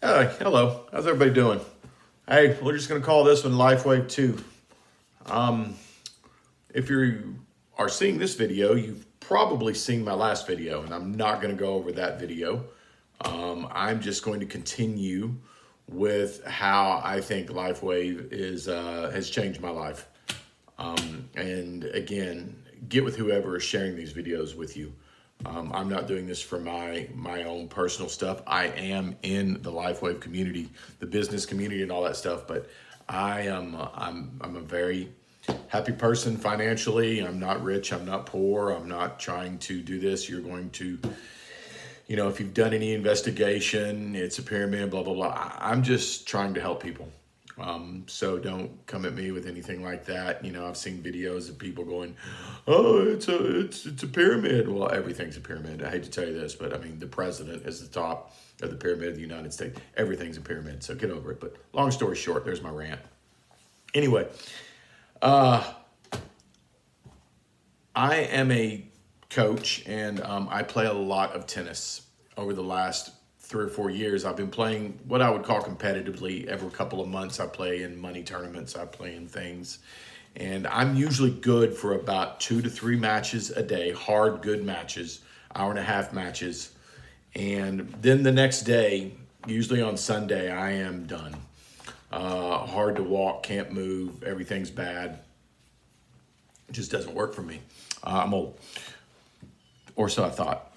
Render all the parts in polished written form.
Hello. How's everybody doing? Hey, we're just going to call this one Lifewave 2. If you are seeing this video, you've probably seen my last video, and I'm not going to go over that video. I'm just going to continue with how I think Lifewave has changed my life. And again, get with whoever is sharing these videos with you. I'm not doing this for my own personal stuff. I am in the Lifewave community, the business community, and all that stuff. But I'm a very happy person financially. I'm not rich. I'm not poor. I'm not trying to do this. You're going to, if you've done any investigation, it's a pyramid. Blah blah blah. I'm just trying to help people. So don't come at me with anything like that. I've seen videos of people going, "Oh, it's a pyramid." Well, everything's a pyramid. I hate to tell you this, but I mean, the president is the top of the pyramid of the United States. Everything's a pyramid. So get over it. But long story short, there's my rant. Anyway, I am a coach, and I play a lot of tennis. Over the last 3 or 4 years, I've been playing what I would call competitively. Every couple of months, I play in money tournaments. I play in things. And I'm usually good for about 2 to 3 matches a day, hard, good matches, hour and a half matches. And then the next day, usually on Sunday, I am done. Hard to walk, can't move, everything's bad. It just doesn't work for me. I'm old, or so I thought.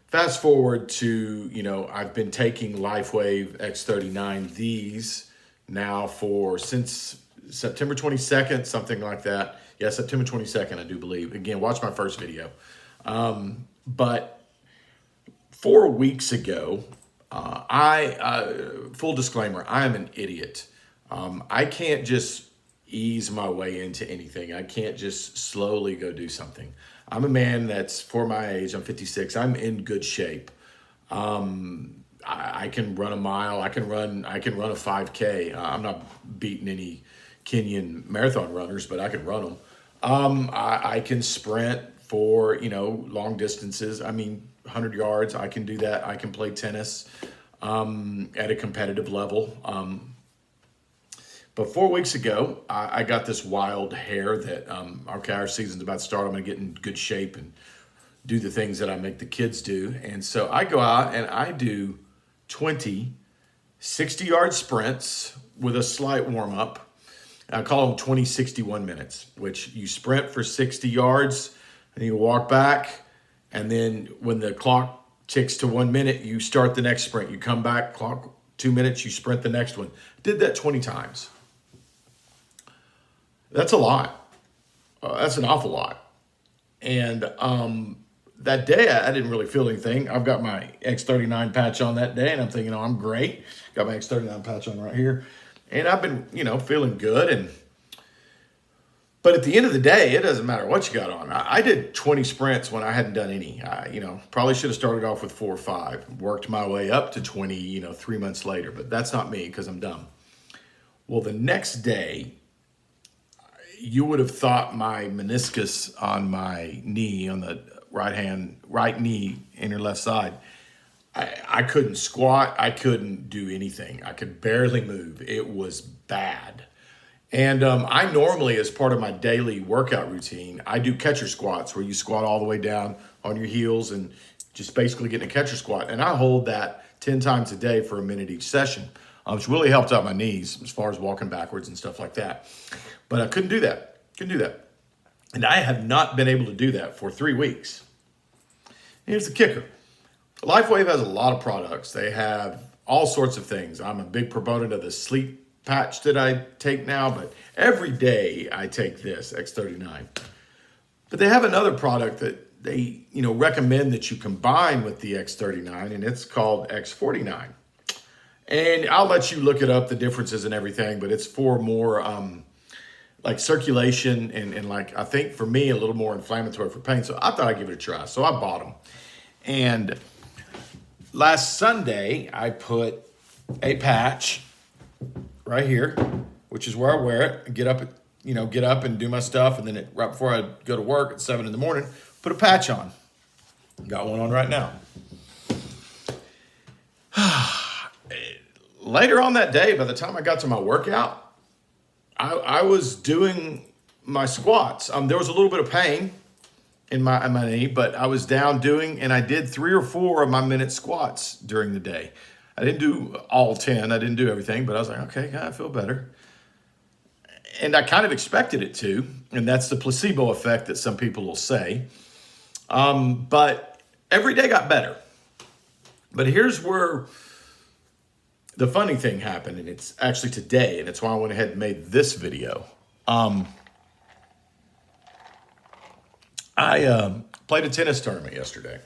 Fast forward to, I've been taking Lifewave X49, these now since September 22nd, something like that. Yeah, September 22nd, I do believe. Again, watch my first video. But 4 weeks ago, full disclaimer, I am an idiot. I can't just ease my way into anything. I can't just slowly go do something. I'm a man that's, for my age, I'm 56, I'm in good shape. I can run a mile, I can run a 5K. I'm not beating any Kenyan marathon runners, but I can run them. I can sprint for, long distances. 100 yards, I can do that. I can play tennis at a competitive level. But 4 weeks ago, I got this wild hair that, our season's about to start. I'm going to get in good shape and do the things that I make the kids do. And so I go out and I do 20 60-yard sprints with a slight warm-up. I call them 20, 61 minutes, which you sprint for 60 yards and you walk back. And then when the clock ticks to 1 minute, you start the next sprint. You come back, clock 2 minutes, you sprint the next one. Did that 20 times. That's a lot. That's an awful lot. And that day, I didn't really feel anything. I've got my X39 patch on that day, and I'm thinking, I'm great. Got my X39 patch on right here. And I've been, feeling good. But at the end of the day, it doesn't matter what you got on. I did 20 sprints when I hadn't done any. Probably should have started off with 4 or 5. Worked my way up to 20, 3 months later. But that's not me because I'm dumb. Well, the next day, you would have thought my meniscus on my knee, on the right knee, inner left side, I couldn't squat. I couldn't do anything. I could barely move. It was bad. And I normally, as part of my daily workout routine, I do catcher squats where you squat all the way down on your heels and just basically get in a catcher squat. And I hold that 10 times a day for a minute each session, which really helped out my knees as far as walking backwards and stuff like that. But I couldn't do that. And I have not been able to do that for 3 weeks. Here's the kicker. Lifewave has a lot of products. They have all sorts of things. I'm a big proponent of the sleep patch that I take now, but every day I take this X39. But they have another product that they, recommend that you combine with the X39, and it's called X49. And I'll let you look it up, the differences and everything, but it's for more like circulation and like, I think for me, a little more inflammatory for pain. So I thought I'd give it a try. So I bought them. And last Sunday, I put a patch right here, which is where I wear it, get up and do my stuff. And then right before I go to work at 7 in the morning, put a patch on. Got one on right now. later on that day, by the time I got to my workout, I was doing my squats. There was a little bit of pain in my knee, but I was down doing, and I did 3 or 4 of my minute squats during the day. I didn't do all 10. I didn't do everything, but I was like, okay, I feel better. And I kind of expected it to, and that's the placebo effect that some people will say. But every day got better. But here's where the funny thing happened, and it's actually today, and it's why I went ahead and made this video. I played a tennis tournament yesterday.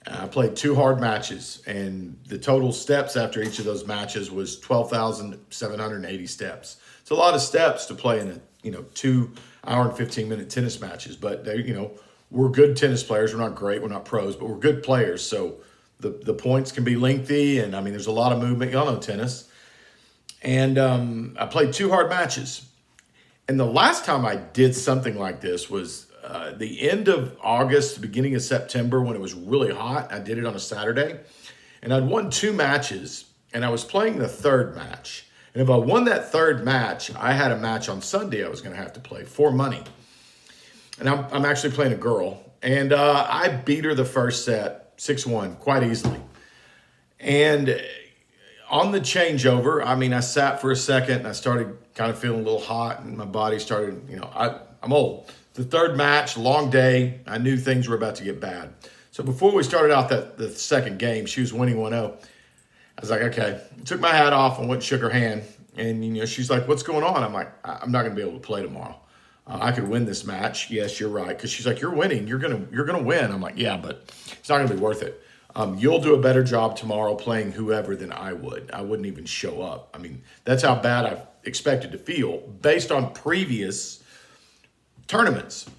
I played 2 hard matches, and the total steps after each of those matches was 12,780 steps. It's a lot of steps to play in a 2 hour and 15-minute tennis matches, but they, we're good tennis players. We're not great, we're not pros, but we're good players. So the points can be lengthy, and there's a lot of movement. Y'all know tennis. And I played 2 hard matches. And the last time I did something like this was the end of August, beginning of September, when it was really hot. I did it on a Saturday, and I'd won 2 matches, and I was playing the 3rd match. And if I won that 3rd match, I had a match on Sunday I was going to have to play for money. And I'm actually playing a girl, and I beat her the first set 6-1 quite easily. And on the changeover, I sat for a second, and I started kind of feeling a little hot, and my body started, I'm old. The 3rd match, long day, I knew things were about to get bad. So before we started out the second game, she was winning 1-0. I was like, okay. Took my hat off and went and shook her hand. And, she's like, what's going on? I'm like, I'm not going to be able to play tomorrow. I could win this match. Yes, you're right. Because she's like, you're winning. You're gonna win. I'm like, yeah, but it's not going to be worth it. You'll do a better job tomorrow playing whoever than I would. I wouldn't even show up. That's how bad I expected to feel based on previous tournaments.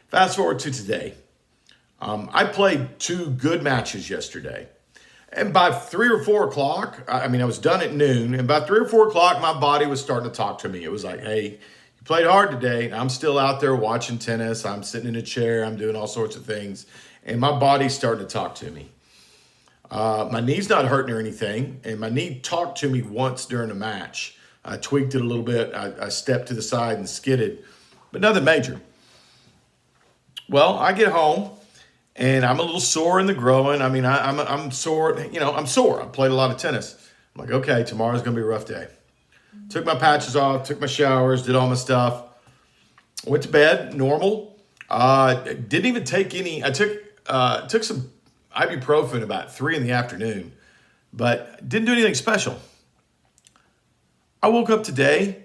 Fast forward to today. I played 2 good matches yesterday. And by 3 or 4 o'clock, I was done at noon. And by 3 or 4 o'clock, my body was starting to talk to me. It was like, hey, you played hard today. I'm still out there watching tennis. I'm sitting in a chair. I'm doing all sorts of things. And my body's starting to talk to me. My knee's not hurting or anything. And my knee talked to me once during a match. I tweaked it a little bit. I stepped to the side and skidded. But nothing major. Well, I get home. And I'm a little sore in the groin. I'm sore. I'm sore. I played a lot of tennis. I'm like, okay, tomorrow's going to be a rough day. Took my patches off, took my showers, did all my stuff. Went to bed, normal. Didn't even take any. I took some ibuprofen about 3 in the afternoon, but didn't do anything special. I woke up today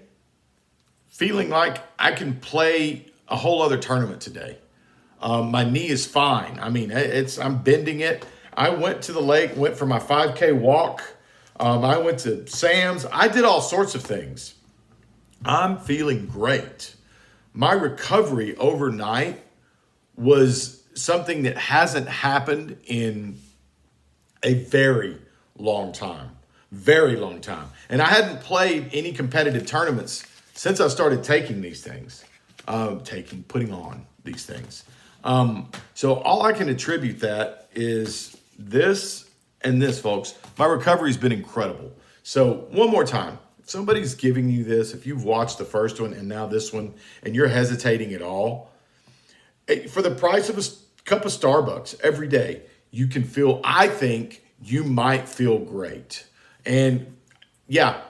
feeling like I can play a whole other tournament today. My knee is fine. I'm bending it. I went to the lake, went for my 5K walk. I went to Sam's. I did all sorts of things. I'm feeling great. My recovery overnight was something that hasn't happened in a very long time. Very long time. And I hadn't played any competitive tournaments since I started taking these things. Putting on these things. So all I can attribute that is this and this, folks. My recovery's been incredible. So one more time, if somebody's giving you this, if you've watched the first one and now this one, and you're hesitating at all, for the price of a cup of Starbucks every day, you can I think you might feel great. And yeah,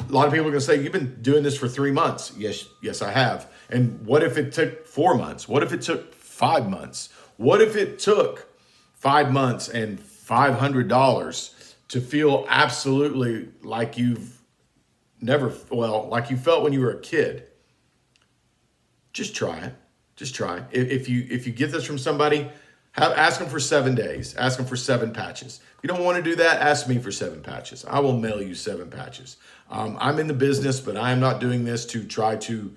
a lot of people are going to say, you've been doing this for 3 months. Yes, I have. And what if it took 4 months? What if it took 5 months? What if it took 5 months and $500 to feel absolutely like you've like you felt when you were a kid? Just try it. Just try it. If you get this from somebody, ask them for 7 days. Ask them for 7 patches. If you don't want to do that, ask me for 7 patches. I will mail you 7 patches. I'm in the business, but I am not doing this to try to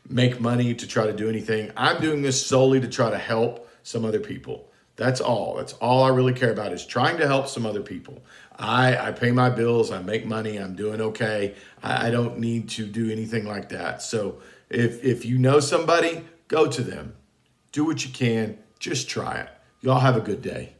make money, to try to do anything. I'm doing this solely to try to help some other people. That's all. That's all I really care about, is trying to help some other people. I pay my bills. I make money. I'm doing okay. I don't need to do anything like that. So if you know somebody, go to them. Do what you can. Just try it. Y'all have a good day.